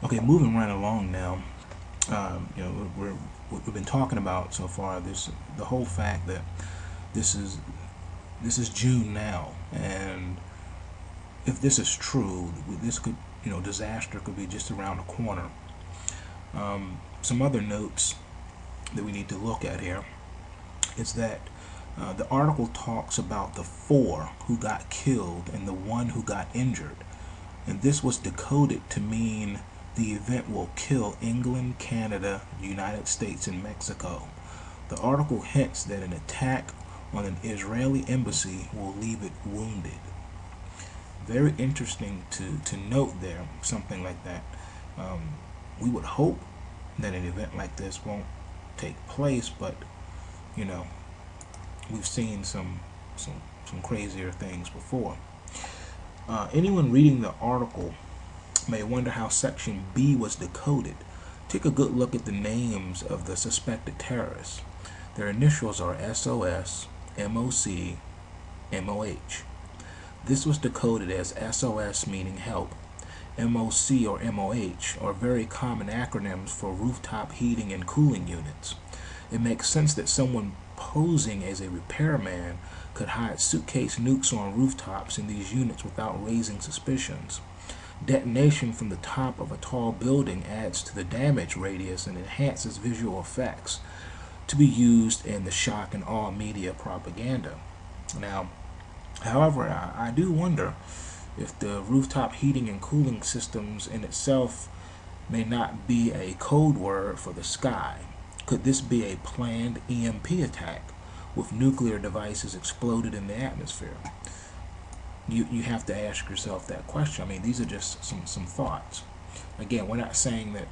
Okay, moving right along now. We've been talking about so far the whole fact that this is this is June now, and if this is true, this could disaster could be just around the corner. Some other notes that we need to look at here is that the article talks about the 4 who got killed and the 1 who got injured, and this was decoded to mean the event will kill England, Canada, United States, and Mexico. The article hints that an attack on an Israeli embassy will leave it wounded. Very interesting to note there, something like that. We would hope that an event like this won't take place, but you know, we've seen some crazier things before. Anyone reading the article may wonder how Section B was decoded. Take a good look at the names of the suspected terrorists. Their initials are SOS, MOC, MOH. This was decoded as SOS meaning help. MOC or MOH are very common acronyms for rooftop heating and cooling units. It makes sense that someone posing as a repairman could hide suitcase nukes on rooftops in these units without raising suspicions. Detonation from the top of a tall building adds to the damage radius and enhances visual effects to be used in the shock and awe media propaganda. Now, however, I do wonder if the rooftop heating and cooling systems in itself may not be a code word for the sky. Could this be a planned EMP attack with nuclear devices exploded in the atmosphere? You have to ask yourself that question. I mean, these are just some thoughts. Again, we're not saying that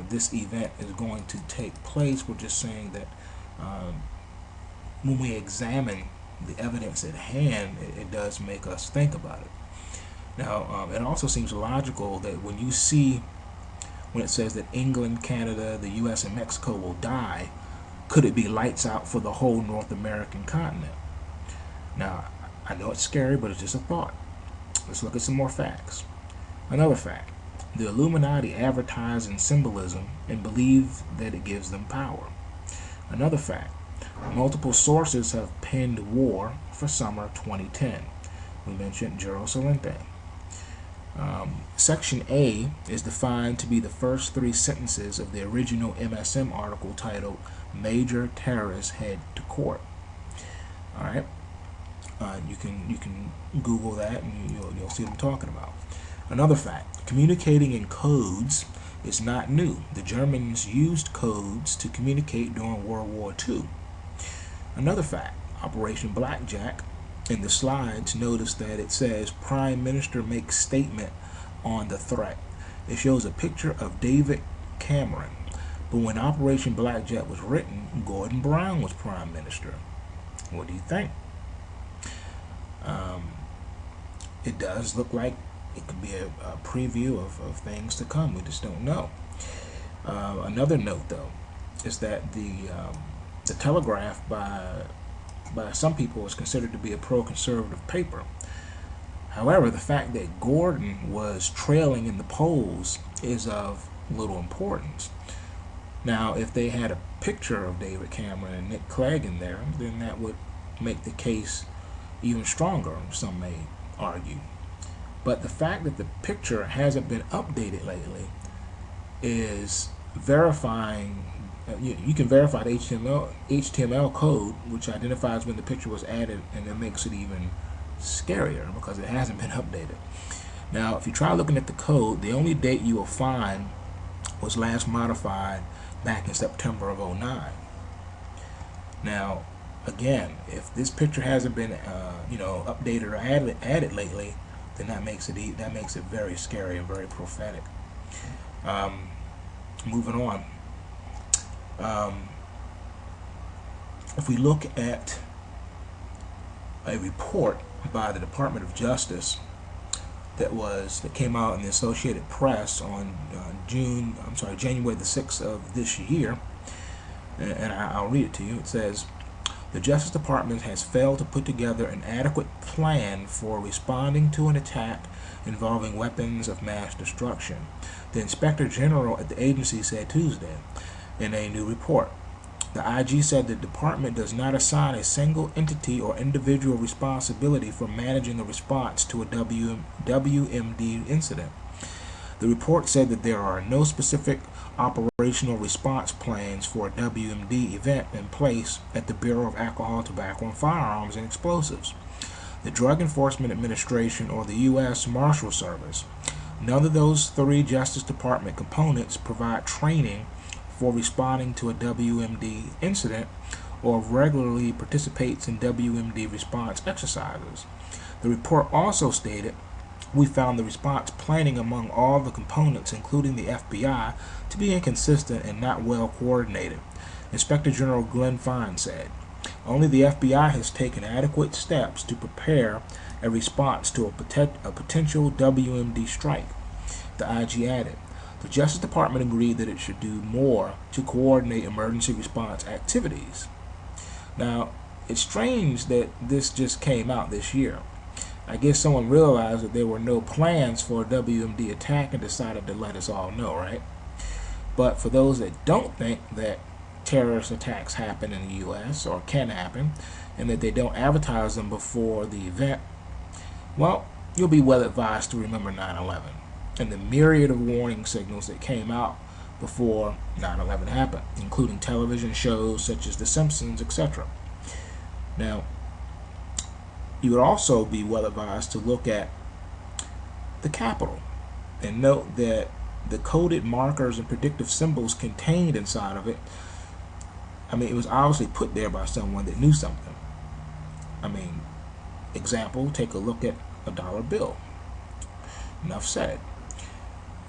this event is going to take place. We're just saying that when we examine the evidence at hand, it does make us think about it. Now, it also seems logical that when it says that England, Canada, the U.S., and Mexico will die, could it be lights out for the whole North American continent? Now, I know it's scary, but it's just a thought. Let's look at some more facts. Another fact: the Illuminati advertise in symbolism and believe that it gives them power. Another fact: multiple sources have pinned war for summer 2010. We mentioned Gerald Celente. Section A is defined to be the first 3 sentences of the original MSM article titled "Major Terrorists Head to Court." All right. You can Google that and you'll see what I'm talking about. Another fact: communicating in codes is not new. The Germans used codes to communicate during World War II. Another fact: Operation Blackjack. In the slides, notice that it says Prime Minister makes statement on the threat. It shows a picture of David Cameron, but when Operation Blackjack was written, Gordon Brown was Prime Minister. What do you think? It does look like it could be a preview of things to come. We just don't know. Another note, though, is that the Telegraph by some people is considered to be a pro-conservative paper. However, the fact that Gordon was trailing in the polls is of little importance. Now, if they had a picture of David Cameron and Nick Clegg in there, then that would make the case even stronger, some may argue. But the fact that the picture hasn't been updated lately is verifying. You can verify the HTML code, which identifies when the picture was added, and it makes it even scarier because it hasn't been updated. Now, if you try looking at the code, the only date you will find was last modified back in September of 2009. Now, again, if this picture hasn't been updated or added lately, then that makes it very scary and very prophetic. Moving on. If we look at a report by the Department of Justice that came out in the Associated Press on January the 6th of this year, and I'll read it to you. It says, the Justice Department has failed to put together an adequate plan for responding to an attack involving weapons of mass destruction. The Inspector General at the agency said Tuesday in a new report. The IG said the department does not assign a single entity or individual responsibility for managing a response to a WMD incident. The report said that there are no specific operational response plans for a WMD event in place at the Bureau of Alcohol, Tobacco, and Firearms and Explosives, the Drug Enforcement Administration, or the U.S. Marshal Service. None of those three Justice Department components provide training for responding to a WMD incident or regularly participates in WMD response exercises. The report also stated, "We found the response planning among all the components, including the FBI, to be inconsistent and not well coordinated," Inspector General Glenn Fine said. "Only the FBI has taken adequate steps to prepare a response to a potential WMD strike," the IG added. The Justice Department agreed that it should do more to coordinate emergency response activities. Now, it's strange that this just came out this year. I guess someone realized that there were no plans for a WMD attack and decided to let us all know, right? But for those that don't think that terrorist attacks happen in the U.S. or can happen, and that they don't advertise them before the event, well, you'll be well advised to remember 9/11 and the myriad of warning signals that came out before 9/11 happened, including television shows such as The Simpsons, etc. Now, you would also be well advised to look at the Capitol and note that the coded markers and predictive symbols contained inside of it, I mean, it was obviously put there by someone that knew something. I mean, example, take a look at a dollar bill. Enough said.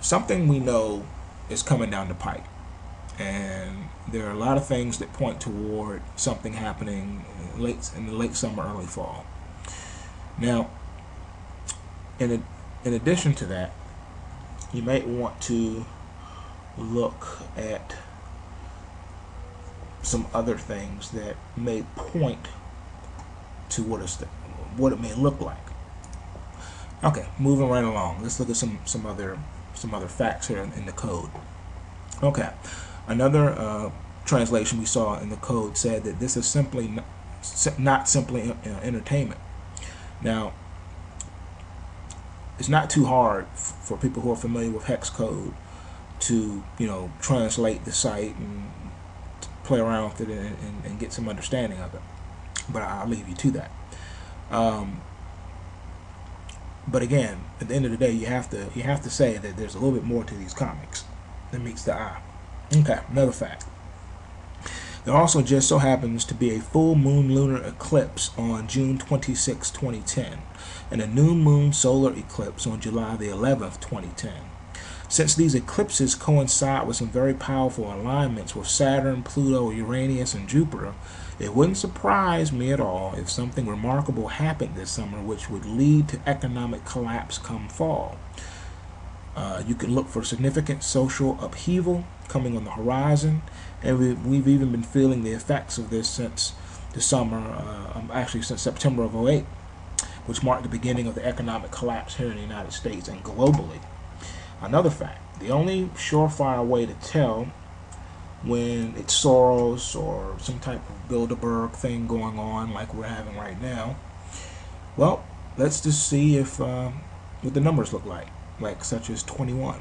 Something we know is coming down the pike, and there are a lot of things that point toward something happening in the late summer, early fall. Now, in addition to that, you might want to look at some other things that may point to what it may look like. Okay, moving right along. Let's look at some other facts here in the code. Okay, another translation we saw in the code said that this is simply not simply entertainment. Now, it's not too hard for people who are familiar with hex code to, translate the site and play around with it and get some understanding of it. But I'll leave you to that. But again, at the end of the day, you have to say that there's a little bit more to these comics than meets the eye. Okay, another fact. There also just so happens to be a full moon lunar eclipse on June 26, 2010, and a new moon solar eclipse on July the 11th, 2010. Since these eclipses coincide with some very powerful alignments with Saturn, Pluto, Uranus, and Jupiter, it wouldn't surprise me at all if something remarkable happened this summer which would lead to economic collapse come fall. You can look for significant social upheaval coming on the horizon, and we've even been feeling the effects of this since the summer, actually since September of 2008, which marked the beginning of the economic collapse here in the United States and globally. Another fact, the only surefire way to tell when it's Soros or some type of Bilderberg thing going on like we're having right now, well, let's just see if what the numbers look like such as 21,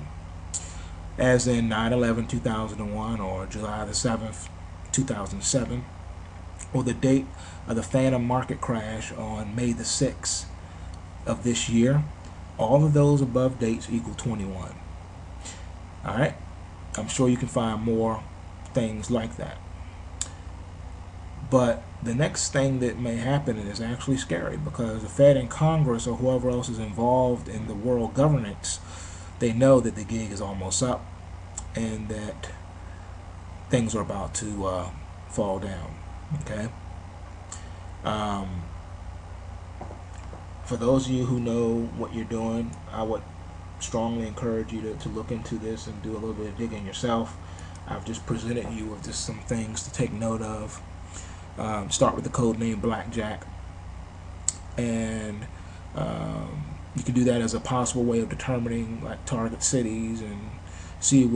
as in 9/11/2001 or July the 7th 2007, or the date of the phantom market crash on May the 6th of this year. All of those above dates equal 21. Alright, I'm sure you can find more things like that. But the next thing that may happen is actually scary, because the Fed and Congress or whoever else is involved in the world governance, they know that the gig is almost up and that things are about to fall down. Okay. For those of you who know what you're doing, I would strongly encourage you to look into this and do a little bit of digging yourself. I've just presented you with just some things to take note of. Start with the code name Blackjack, and you can do that as a possible way of determining like target cities and see